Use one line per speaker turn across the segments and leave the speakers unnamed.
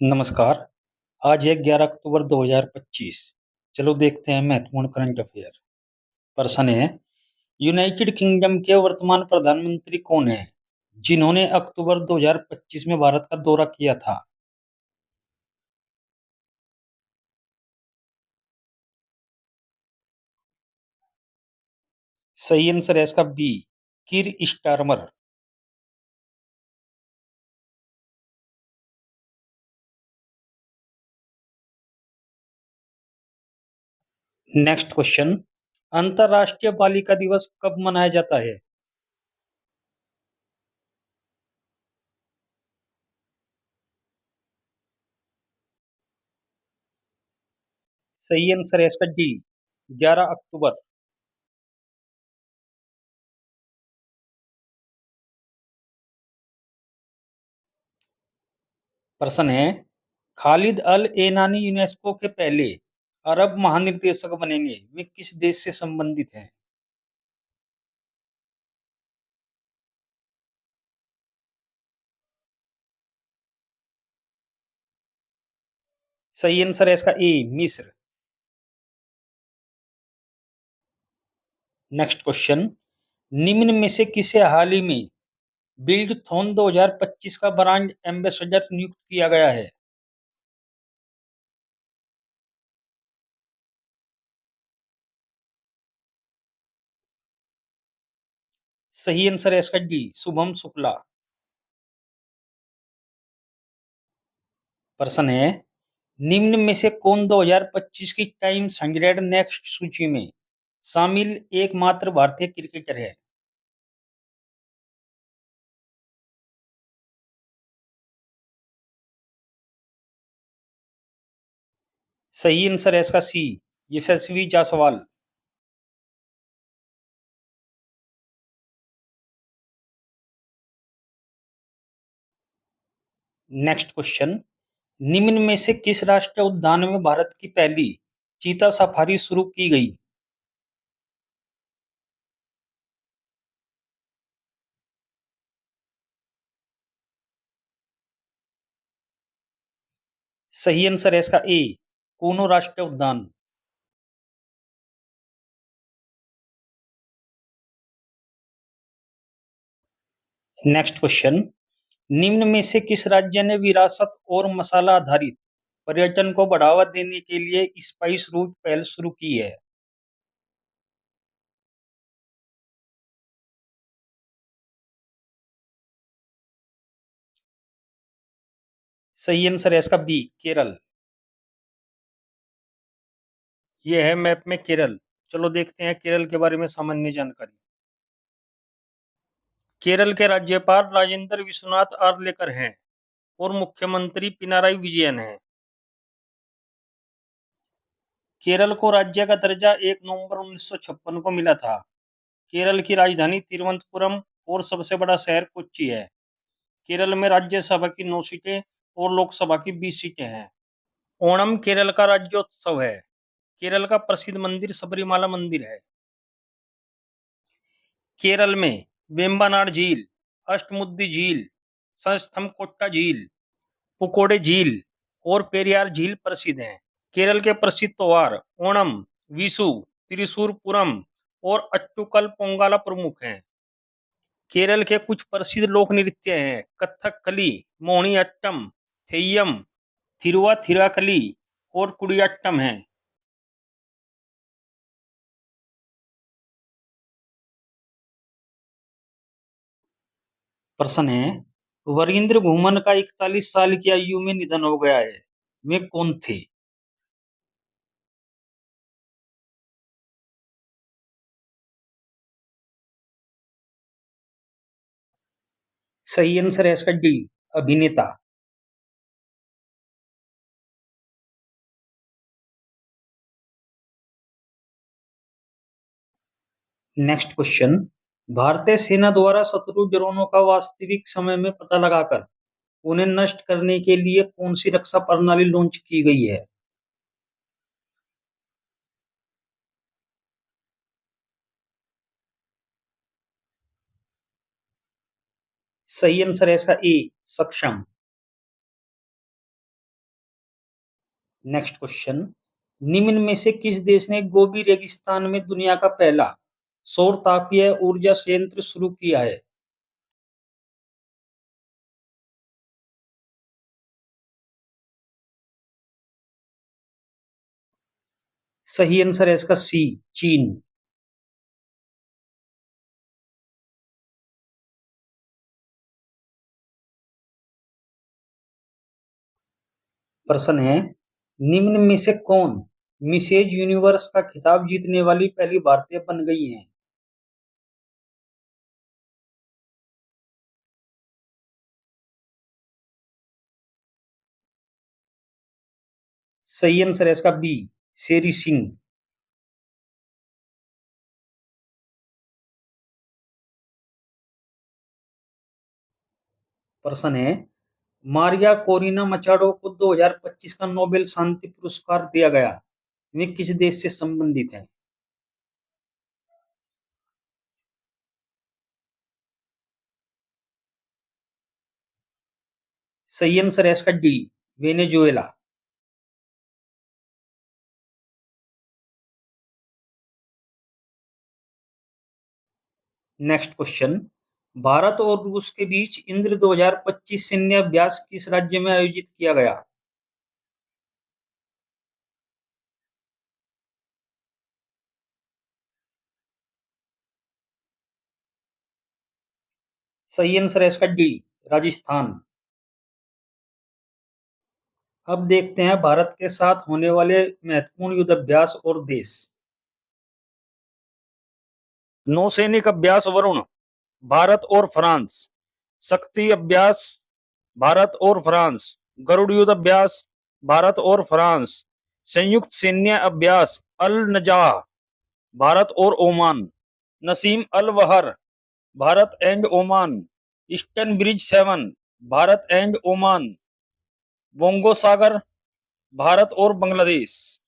नमस्कार। आज है 11 अक्टूबर 2025। चलो देखते हैं महत्वपूर्ण करंट अफेयर। प्रश्न है, यूनाइटेड किंगडम के वर्तमान प्रधानमंत्री कौन हैं, जिन्होंने अक्टूबर 2025 में भारत का दौरा किया था? सही आंसर है इसका बी, कीर स्टारमर। नेक्स्ट क्वेश्चन, अंतर्राष्ट्रीय बालिका दिवस कब मनाया जाता है? सही आंसर है इसका डी, 11 अक्टूबर। प्रश्न है, खालिद अल एनानी यूनेस्को के पहले अरब महानिदेशक बनेंगे, वे किस देश से संबंधित हैं? सही आंसर है इसका ए, मिस्र। नेक्स्ट क्वेश्चन, निम्न में से किसे हाल ही में बिल्डथॉन 2025 का ब्रांड एम्बेसडर नियुक्त किया गया है? सही आंसर है इसका डी, शुभम शुक्ला। प्रश्न है, निम्न में से कौन 2025 की टाइम्स 100 नेक्स्ट सूची में शामिल एकमात्र भारतीय क्रिकेटर है? सही आंसर है इसका सी, यशस्वी जायसवाल। नेक्स्ट क्वेश्चन, निम्न में से किस राष्ट्रीय उद्यान में भारत की पहली चीता सफारी शुरू की गई? सही आंसर है इसका ए, कूनो राष्ट्रीय उद्यान। नेक्स्ट क्वेश्चन, निम्न में से किस राज्य ने विरासत और मसाला आधारित पर्यटन को बढ़ावा देने के लिए स्पाइस रूट पहल शुरू की है? सही आंसर है इसका बी, केरल। यह है मैप में केरल। चलो देखते हैं केरल के बारे में सामान्य जानकारी। केरल के राज्यपाल राजेंद्र विश्वनाथ आर्लेकर हैं और मुख्यमंत्री पिनाराई विजयन हैं। केरल को राज्य का दर्जा 1 नवंबर 1956 को मिला था। केरल की राजधानी तिरुवनंतपुरम और सबसे बड़ा शहर कोच्चि है। केरल में राज्यसभा की 9 सीटें और लोकसभा की 20 सीटें हैं। ओणम केरल का राज्योत्सव है। केरल का प्रसिद्ध मंदिर सबरीमाला मंदिर है। केरल में वेम्बनाड झील, अष्टमुद्दी झील, संस्थमकोट्टा झील, पुकोडे झील और पेरियार झील प्रसिद्ध हैं। केरल के प्रसिद्ध त्योहार ओणम, विशु, त्रिशूर पूरम और अट्टुकल पोंगला प्रमुख हैं। केरल के कुछ प्रसिद्ध लोक नृत्य हैं कथकली, मोहिनीअट्टम, थेय्यम, थिरुवाथिराकली और कुडियाट्टम हैं। प्रश्न है, वरिंद्र घुमन का 41 साल की आयु में निधन हो गया है, वे कौन थे? सही आंसर है इसका डी, अभिनेता। नेक्स्ट क्वेश्चन, भारतीय सेना द्वारा शत्रु ड्रोनों का वास्तविक समय में पता लगाकर उन्हें नष्ट करने के लिए कौन सी रक्षा प्रणाली लॉन्च की गई है? सही आंसर है इसका ए, सक्षम। नेक्स्ट क्वेश्चन, निम्न में से किस देश ने गोबी रेगिस्तान में दुनिया का पहला सौर तापीय ऊर्जा संयंत्र शुरू किया है? सही आंसर है इसका सी, चीन। प्रश्न है, निम्न में से कौन मिसेज यूनिवर्स का खिताब जीतने वाली पहली भारतीय बन गई हैं? सही आंसर है इसका बी, शेरी सिंह। प्रश्न है, मारिया कोरिना मचाडो को 2025 का नोबेल शांति पुरस्कार दिया गया, वे किस देश से संबंधित हैं? सही आंसर है इसका D, Venezuela. Next question, Bharat और रूस के बीच इंद्र 2025 सैन्य अभ्यास किस राज्य में आयोजित किया गया? सही आंसर है इसका डी, राजस्थान। अब देखते हैं भारत के साथ होने वाले महत्वपूर्ण युद्ध अभ्यास और देश। नौसैनिक अभ्यास वरुण, भारत और फ्रांस। शक्ति अभ्यास, भारत और फ्रांस। गरुड़ युद्ध अभ्यास, भारत और फ्रांस। संयुक्त सैन्य अभ्यास अल नजाह, भारत और Oman. Naseem Al Bahr, Bharat and Oman. Eastern bridge 7, Bharat and Oman. Bongo Sagar, Bharat और बांग्लादेश।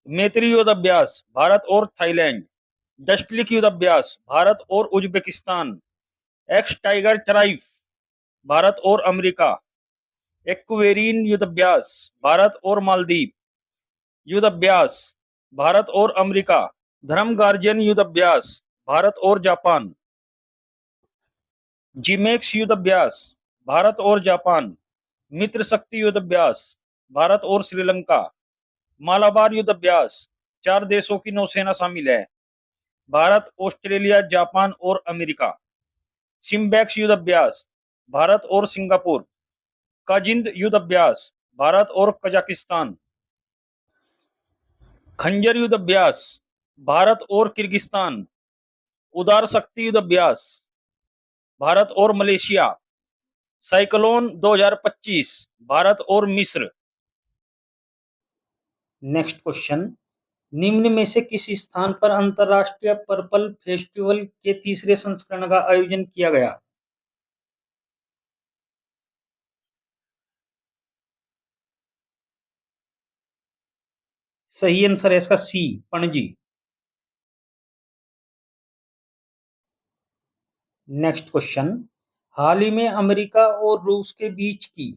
मैत्री युद्ध अभ्यास, भारत और थाईलैंड। डस्टलिक युद्ध अभ्यास, भारत और उज्बेकिस्तान। एक्स टाइगर ट्राइफ, भारत और अमेरिका। एक्वेरिन युद्ध अभ्यास, भारत और मालदीव। युद्ध अभ्यास, भारत और अमेरिका। धर्म गार्जियन युद्ध अभ्यास, भारत और जापान। जिमेक्स युद्ध अभ्यास, भारत और जापान। मित्र शक्ति युद्ध अभ्यास, भारत और श्रीलंका। मालाबार युद्ध अभ्यास, 4 देशों की नौसेना शामिल है, भारत, ऑस्ट्रेलिया, जापान और अमेरिका। सिम्बैक्स युद्ध अभ्यास, भारत और सिंगापुर। काजिंद युद्ध अभ्यास, भारत और कजाकिस्तान। खंजर युद्ध अभ्यास, भारत और किर्गिस्तान। उदार शक्ति युद्ध अभ्यास, भारत और मलेशिया। साइक्लोन 2025, भारत और मिस्र। नेक्स्ट क्वेश्चन, निम्न में से किस स्थान पर अंतरराष्ट्रीय पर्पल फेस्टिवल के तीसरे संस्करण का आयोजन किया गया? सही आंसर है इसका सी, पणजी। नेक्स्ट क्वेश्चन, हाल ही में अमेरिका और रूस के बीच की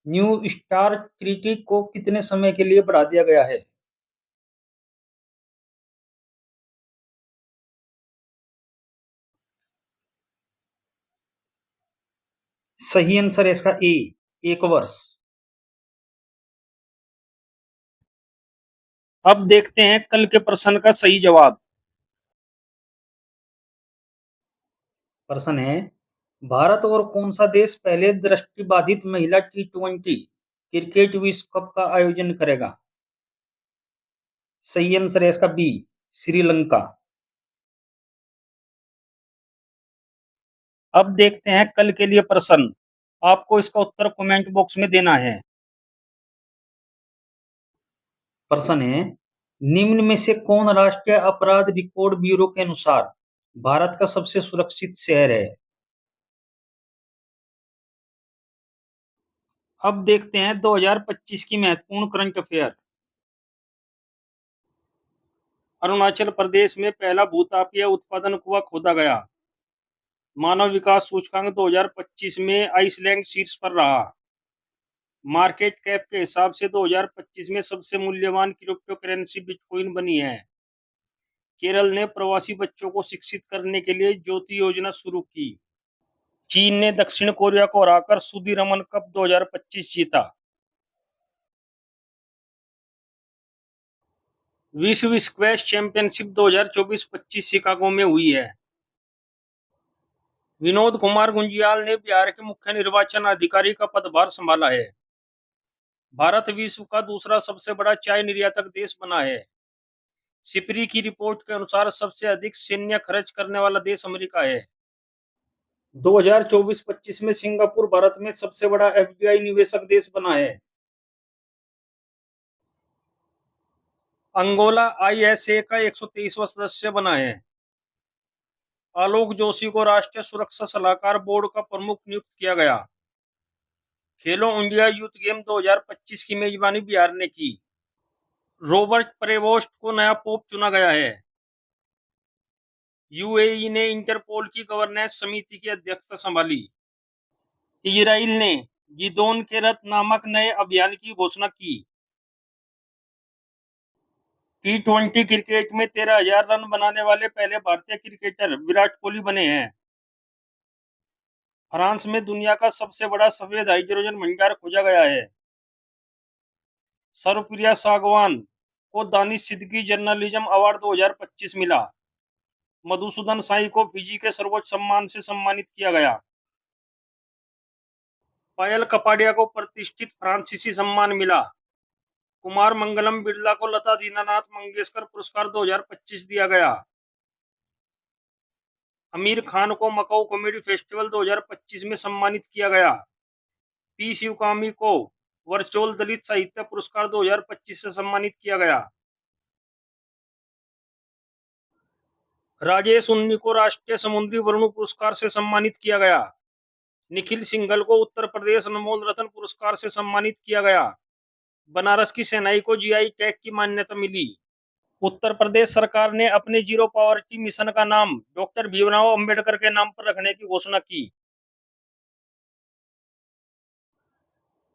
न्यू स्टार ट्रीटी को कितने समय के लिए बढ़ा दिया गया है? सही आंसर है इसका ए, 1 वर्ष। अब देखते हैं कल के प्रश्न का सही जवाब। प्रश्न है, भारत और कौन सा देश पहले दृष्टिबाधित महिला T20 क्रिकेट विश्व कप का आयोजन करेगा? सही आंसर है इसका बी, श्रीलंका। अब देखते हैं कल के लिए प्रश्न, आपको इसका उत्तर कमेंट बॉक्स में देना है। प्रश्न है, निम्न में से कौन राष्ट्रीय अपराध रिकॉर्ड ब्यूरो के अनुसार भारत का सबसे सुरक्षित शहर है? अब देखते हैं 2025 की महत्वपूर्ण करंट अफेयर। अरुणाचल प्रदेश में पहला भूतापीय उत्पादन कुआं खोदा गया। मानव विकास सूचकांक 2025 में आइसलैंड शीर्ष पर रहा। मार्केट कैप के हिसाब से 2025 में सबसे मूल्यवान क्रिप्टो करेंसी बिटकॉइन बनी है। केरल ने प्रवासी बच्चों को शिक्षित करने के लिए ज्योति योजना शुरू की। चीन ने दक्षिण कोरिया को हराकर सुदीरमन कप 2025 जीता। विश्व स्क्वैश चैंपियनशिप 2024-25 शिकागो में हुई है। विनोद कुमार गुंजियाल ने बिहार के मुख्य निर्वाचन अधिकारी का पदभार संभाला है। भारत विश्व का दूसरा सबसे बड़ा चाय निर्यातक देश बना है। सिपरी की रिपोर्ट के अनुसार सबसे अधिक सैन्य खर्च करने वाला देश अमेरिका है। 2024-25 में सिंगापुर भारत में सबसे बड़ा एफडीआई निवेशक देश बना है। अंगोला आईएसए का 123वां सदस्य बना है। आलोक जोशी को राष्ट्रीय सुरक्षा सलाहकार बोर्ड का प्रमुख नियुक्त किया गया। खेलो इंडिया यूथ गेम 2025 की मेजबानी बिहार ने की। रॉबर्ट प्रेवोस्ट को नया पोप चुना गया है। यूएई ने इंटरपोल की गवर्नेंस समिति की अध्यक्षता संभाली। इजराइल ने गिदोन के रथ नामक नए अभियान की घोषणा की। T20 क्रिकेट में 13,000 रन बनाने वाले पहले भारतीय क्रिकेटर विराट कोहली बने हैं। फ्रांस में दुनिया का सबसे बड़ा सफेद हाइड्रोजन भंडार खोजा गया है। सर्वप्रिया सागवान को दानिश सिद्दीकी जर्नलिज्म अवार्ड 2025 मिला। मधुसूदन साई को फिजी के सर्वोच्च सम्मान से सम्मानित किया गया। पायल कपाडिया को प्रतिष्ठित फ्रांसीसी सम्मान मिला। कुमार मंगलम बिरला को लता दीनानाथ मंगेशकर पुरस्कार 2025 दिया गया। आमिर खान को मकाऊ कॉमेडी फेस्टिवल 2025 में सम्मानित किया गया। पी शिवकामी को वर्चुअल दलित साहित्य पुरस्कार 2025 से सम्मानित किया गया। राजेश उन्नी को राष्ट्रीय समुद्री वरुण पुरस्कार से सम्मानित किया गया। निखिल सिंघल को उत्तर प्रदेश अनमोल रत्न पुरस्कार से सम्मानित किया गया। बनारस की सेनाई को जीआई टैग की मान्यता मिली। उत्तर प्रदेश सरकार ने अपने जीरो पॉवर्टी मिशन का नाम डॉक्टर भीमराव अंबेडकर के नाम पर रखने की घोषणा की।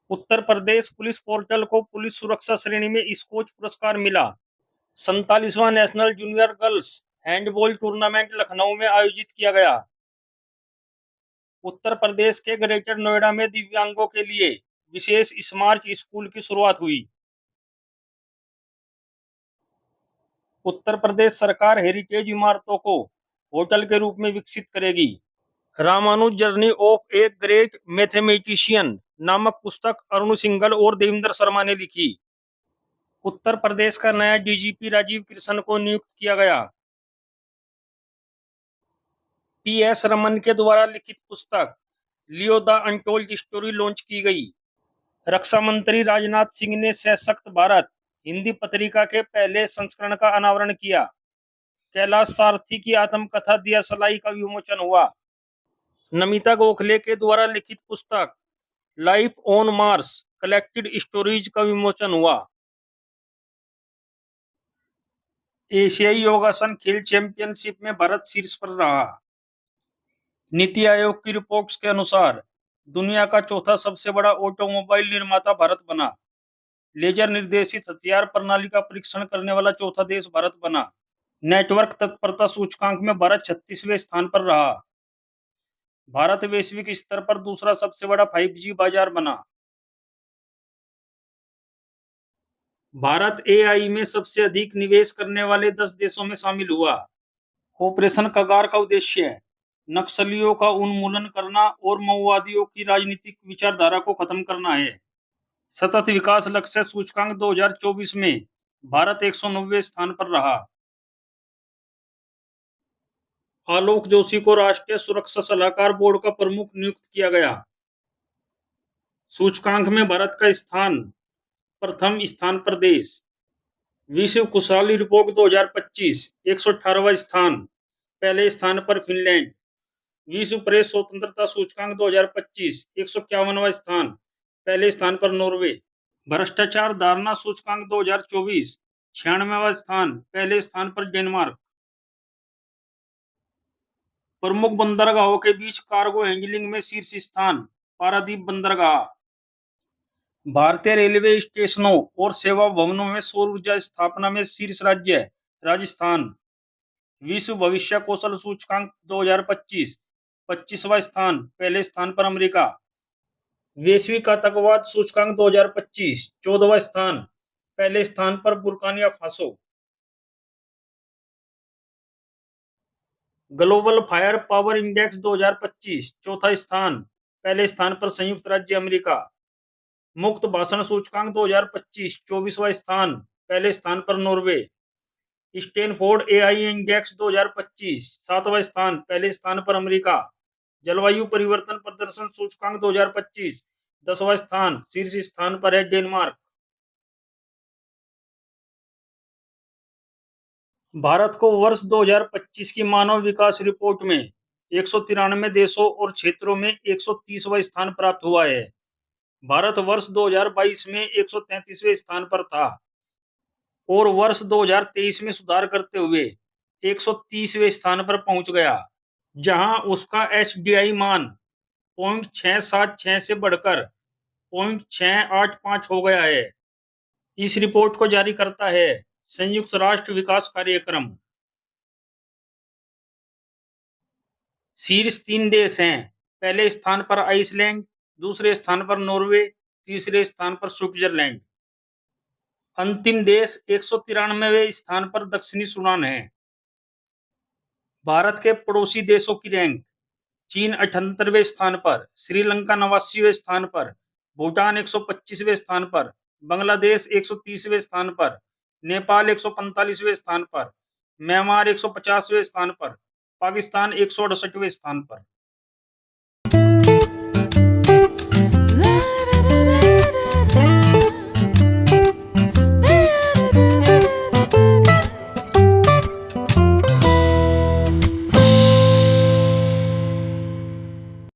उत्तर प्रदेश पुलिस पोर्टल को पुलिस सुरक्षा श्रेणी में स्कोच पुरस्कार मिला। 47वां national junior girls handball tournament Lucknow में आयोजित किया गया। उत्तर प्रदेश के ग्रेटर नोएडा में दिव्यांगों के लिए विशेष स्मार्ट स्कूल की शुरुआत हुई। उत्तर प्रदेश सरकार हेरिटेज इमारतों को होटल के रूप में विकसित करेगी। Ramanuja journey of a great mathematician नामक पुस्तक अरुण सिंघल और देवेंद्र शर्मा ने लिखी। उत्तर प्रदेश का नया डीजीपी राजीव कृष्ण को नियुक्त किया गया। पीएस रमन के द्वारा लिखित पुस्तक Leo the untold story launch की गई। रक्षा मंत्री राजनाथ सिंह ने सशक्त भारत हिंदी पत्रिका के पहले संस्करण का अनावरण किया। कैलाश सारथी की आत्मकथा दिया सलाई का विमोचन हुआ। नमिता गोखले के द्वारा लिखित पुस्तक life on Mars collected stories का विमोचन हुआ। एशियाई योगासन खेल चैंपियनशिप में भारत शीर्ष पर रहा। नीति आयोग की रिपोर्ट्स के अनुसार दुनिया का चौथा सबसे बड़ा ऑटोमोबाइल निर्माता भारत बना। लेजर निर्देशित हथियार प्रणाली का परीक्षण करने वाला चौथा देश भारत बना। नेटवर्क तत्परता सूचकांक में भारत 36वें स्थान पर रहा। भारत वैश्विक स्तर पर दूसरा सबसे बड़ा 5G बाजार बना। भारत एआई में सबसे अधिक निवेश करने वाले 10 देशों में शामिल हुआ। ऑपरेशन कगार का उद्देश्य नक्सलियों का उन्मूलन करना और माओवादियों की राजनीतिक विचारधारा को खत्म करना है। सतत विकास लक्ष्य सूचकांक 2024 में भारत 190वें स्थान पर रहा। आलोक जोशी को राष्ट्रीय सुरक्षा सलाहकार बोर्ड का प्रमुख नियुक्त किया गया। सूचकांक में भारत का स्थान प्रथम स्थान पर देश। विश्व खुशहाली रिपोर्ट 2025 118वां स्थान, पहले स्थान पर फिनलैंड। विश्व प्रेस स्वतंत्रता सूचकांक 2025 151वां स्थान, पहले स्थान पर नॉर्वे। भ्रष्टाचार धारणा सूचकांक 2024 96वां स्थान, पहले स्थान पर डेनमार्क। प्रमुख बंदरगाहों के बीच कार्गो हैंडलिंग में शीर्ष स्थान, पारादीप बंदरगाह। भारतीय रेलवे स्टेशनों और सेवा भवनों में सौर ऊर्जा स्थापना में शीर्ष राज्य है राजस्थान। विश्व भविष्य कौशल सूचकांक 2025 25वां स्थान, पहले स्थान पर अमेरिका। वैश्विक आतंकवाद सूचकांक 2025 14वां स्थान, पहले स्थान पर Burkina Faso. Global fire power index 2025 चौथा स्थान, पहले स्थान पर संयुक्त राज्य अमेरिका। मुक्त भाषण सूचकांक 2025 24वां स्थान, पहले स्थान पर नॉर्वे। स्टैनफोर्ड एआई इंडेक्स 2025 7वां स्थान, पहले स्थान पर अमेरिका। जलवायु परिवर्तन प्रदर्शन सूचकांक 2025 10वां स्थान, शीर्ष स्थान पर है डेनमार्क। भारत को वर्ष 2025 की मानव विकास रिपोर्ट में 193 देशों और क्षेत्रों में 130वां स्थान प्राप्त हुआ है। भारत वर्ष 2022 में 133वें स्थान पर था और वर्ष 2023 में सुधार करते हुए 130वें स्थान पर पहुंच गया, जहां उसका एचडीआई मान 0.676 से बढ़कर 0.685 हो गया है। इस रिपोर्ट को जारी करता है संयुक्त राष्ट्र विकास कार्यक्रम। शीर्ष 3 देश हैं, पहले स्थान पर आइसलैंड, दूसरे स्थान पर नॉर्वे, तीसरे स्थान पर स्विट्जरलैंड। अंतिम देश 193वें स्थान पर दक्षिणी सूडान है। भारत के पड़ोसी देशों की रैंक: चीन 78वें स्थान पर, श्रीलंका 89वें स्थान पर, भूटान 125वें स्थान पर, बांग्लादेश 130वें स्थान पर, नेपाल 145वें स्थान पर, म्यांमार 150वें स्थान पर, पाकिस्तान 168वें स्थान पर।